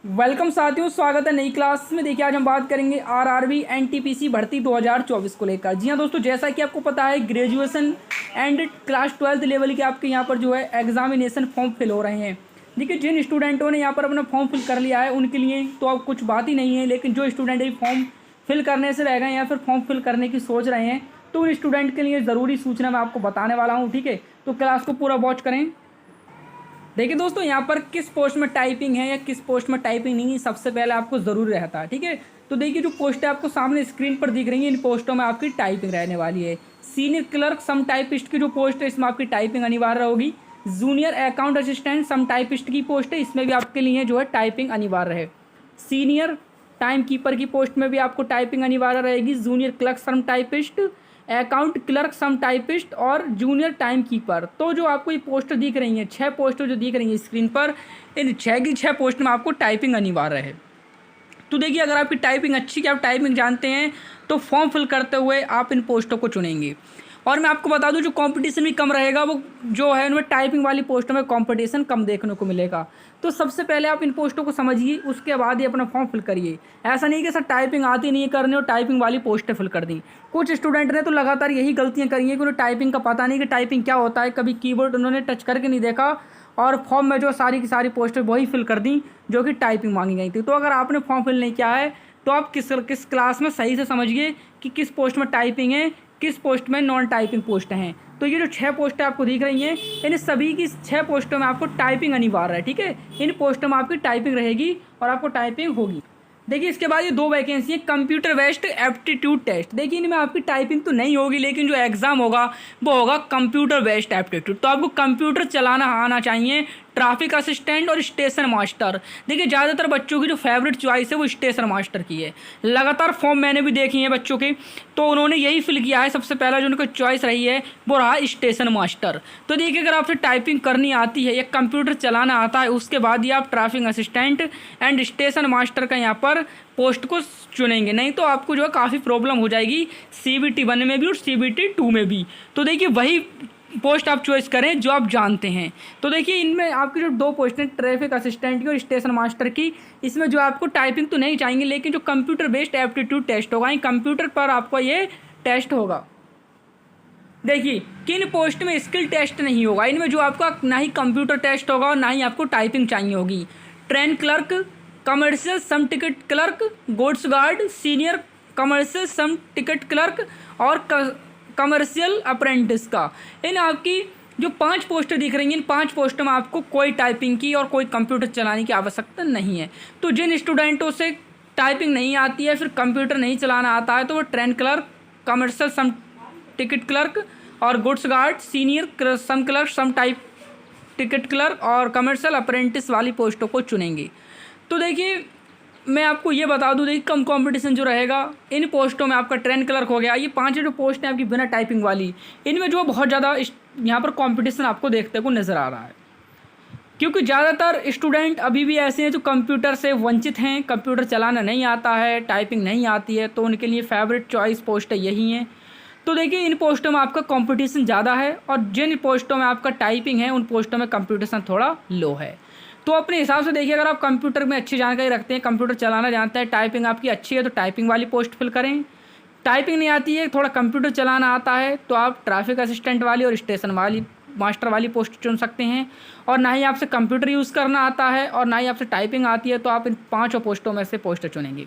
Welcome साथियों, स्वागत है नई क्लास में। देखिए आज हम बात करेंगे आरआरबी एनटीपीसी भर्ती 2024 को लेकर। जी हाँ दोस्तों, जैसा कि आपको पता है graduation and class 12th level के आपके यहाँ पर जो है एग्जामिनेशन फॉर्म फिल हो रहे हैं। देखिए जिन स्टूडेंटों ने यहाँ पर अपना फॉर्म फिल कर लिया है उनके लिए तो अब कुछ बात ही नहीं है, लेकिन जो स्टूडेंट अभी फॉर्म फिल करने से रह गए या फिर फॉर्म फिल करने की सोच रहे हैं तो उन स्टूडेंट के लिए ज़रूरी सूचना मैं आपको बताने वाला हूँ। ठीक है, तो क्लास को पूरा वॉच करें। देखिए दोस्तों, यहाँ पर किस पोस्ट में टाइपिंग है या किस पोस्ट में टाइपिंग नहीं है सबसे पहले आपको ज़रूर रहता है। ठीक है, तो देखिए जो पोस्ट है आपको सामने स्क्रीन पर दिख रही है, इन पोस्टों में आपकी टाइपिंग रहने वाली है। सीनियर क्लर्क सम टाइपिस्ट की जो पोस्ट है इसमें आपकी टाइपिंग अनिवार्य होगी। जूनियर अकाउंट असिस्टेंट सम टाइपिस्ट की पोस्ट है, इसमें भी आपके लिए जो है टाइपिंग अनिवार्य है। सीनियर टाइम कीपर की पोस्ट में भी आपको टाइपिंग अनिवार्य रहेगी। जूनियर क्लर्क सम टाइपिस्ट, अकाउंट क्लर्क सम टाइपिस्ट और जूनियर टाइम कीपर। तो जो आपको ये पोस्ट दिख रही हैं, 6 पोस्ट जो दिख रही हैं स्क्रीन पर, इन 6 की 6 पोस्ट में आपको टाइपिंग अनिवार्य है। तो देखिए अगर आपकी टाइपिंग अच्छी कि आप टाइपिंग जानते हैं तो फॉर्म फिल करते हुए आप इन पोस्टों को चुनेंगे। और मैं आपको बता दूं जो कंपटीशन भी कम रहेगा वो जो है उनमें टाइपिंग वाली पोस्टों में कंपटीशन कम देखने को मिलेगा। तो सबसे पहले आप इन पोस्टों को समझिए, उसके बाद ही अपना फॉर्म फिल करिए। ऐसा नहीं कि सर टाइपिंग आती नहीं है करने और टाइपिंग वाली पोस्टें फिल कर दी। कुछ स्टूडेंट ने तो लगातार यही गलतियाँ करी हैं कि उन्हें टाइपिंग का पता नहीं कि टाइपिंग क्या होता है, कभी कीबोर्ड उन्होंने टच करके नहीं देखा और फॉर्म में जो सारी की सारी पोस्टें वही फिल कर दी जो कि टाइपिंग मांगी गई थी। तो अगर आपने फॉर्म फिल नहीं किया है तो आप किस क्लास में सही से समझिए कि किस पोस्ट में टाइपिंग है, किस पोस्ट में नॉन टाइपिंग पोस्ट हैं। तो ये जो 6 पोस्टें आपको दिख रही हैं इन सभी की 6 पोस्टों में आपको टाइपिंग अनिवार्य है। ठीक है, इन पोस्टों में आपकी टाइपिंग रहेगी और आपको टाइपिंग होगी। देखिए इसके बाद ये 2 वैकेंसी है कंप्यूटर बेस्ड एप्टीट्यूड टेस्ट। देखिए इनमें आपकी टाइपिंग तो नहीं होगी, लेकिन जो एग्ज़ाम होगा वो होगा कंप्यूटर बेस्ड एप्टीट्यूड। तो आपको कंप्यूटर चलाना आना चाहिए। ट्रैफिक असिस्टेंट और स्टेशन मास्टर। देखिए ज़्यादातर बच्चों की जो फेवरेट चॉइस है वो स्टेशन मास्टर की है। लगातार फॉर्म मैंने भी देखी है बच्चों के, तो उन्होंने यही फिल किया है। सबसे पहला जो उनका चॉइस रही है वो रहा स्टेशन मास्टर। तो देखिए अगर आपसे टाइपिंग करनी आती है या कंप्यूटर चलाना आता है उसके बाद ही आप traffic assistant and station master का यहाँ पर पोस्ट को चुनेंगे, नहीं तो आपको जो है काफ़ी प्रॉब्लम हो जाएगी CBT 1 में भी और CBT 2 में भी। तो देखिए वही पोस्ट आप चॉइस करें जो आप जानते हैं। तो देखिए इनमें आपकी जो 2 पोस्ट हैं ट्रैफिक असिस्टेंट की और स्टेशन मास्टर की, इसमें जो आपको टाइपिंग तो नहीं चाहिए, लेकिन जो कंप्यूटर बेस्ड एप्टीट्यूड टेस्ट होगा कंप्यूटर पर आपको ये टेस्ट होगा। देखिए किन पोस्ट में स्किल टेस्ट नहीं होगा, इनमें जो आपका ना ही कंप्यूटर टेस्ट होगा और ना ही आपको टाइपिंग चाहिए होगी। Train clerk, commercial cum ticket clerk, goods guard, senior commercial cum ticket clerk और कमर्शियल अप्रेंटिस का, इन आपकी जो 5 पोस्टें दिख रही हैं इन 5 पोस्टों में आपको कोई टाइपिंग की और कोई कंप्यूटर चलाने की आवश्यकता नहीं है। तो जिन स्टूडेंटों से टाइपिंग नहीं आती है फिर कंप्यूटर नहीं चलाना आता है तो वो train clerk, commercial cum ticket clerk और goods guard, senior cum clerk, cum type ticket clerk और कमर्शियल अप्रेंटिस वाली पोस्टों को चुनेंगे। तो देखिए मैं आपको ये बता दूं, देखिए कम कंपटीशन जो रहेगा इन पोस्टों में आपका ट्रेन क्लर्क हो गया, ये 5 जो पोस्ट हैं आपकी बिना टाइपिंग वाली, इनमें जो बहुत ज़्यादा यहाँ पर कंपटीशन आपको देखने को नज़र आ रहा है। क्योंकि ज़्यादातर स्टूडेंट अभी भी ऐसे हैं जो कंप्यूटर से वंचित हैं, कंप्यूटर चलाना नहीं आता है, टाइपिंग नहीं आती है, तो उनके लिए फेवरेट चॉइस पोस्ट यही हैं। तो देखिए इन पोस्टों में आपका कंपटीशन ज़्यादा है और जिन पोस्टों में आपका टाइपिंग है उन पोस्टों में कंपटीशन थोड़ा लो है। तो अपने हिसाब से देखिए अगर आप कंप्यूटर में अच्छी जानकारी रखते हैं, कंप्यूटर चलाना जानते हैं, टाइपिंग आपकी अच्छी है तो टाइपिंग वाली पोस्ट फिल करें। टाइपिंग नहीं आती है, थोड़ा कंप्यूटर चलाना आता है तो आप ट्रैफिक असिस्टेंट वाली और स्टेशन वाली मास्टर वाली पोस्ट चुन सकते हैं। और ना ही आपसे कंप्यूटर यूज़ करना आता है और ना ही आपसे टाइपिंग आती है तो आप इन 5 पोस्टों में से पोस्ट चुनेंगे।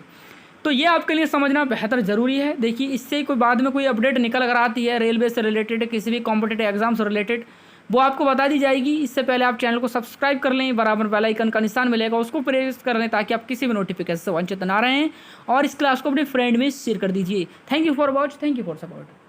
तो ये आपके लिए समझना बेहतर ज़रूरी है। देखिए इससे कोई बाद में कोई अपडेट निकल कर आती है रेलवे से रिलेटेड, किसी भी कॉम्पिटिटिव एग्जाम से रिलेटेड, वो आपको बता दी जाएगी। इससे पहले आप चैनल को सब्सक्राइब कर लें, बराबर बेल आइकन का निशान मिलेगा उसको प्रेस कर लें ताकि आप किसी भी नोटिफिकेशन से वंचित ना रहें। और इस क्लास को अपने फ्रेंड में शेयर कर दीजिए। Thank you for watch, thank you for support.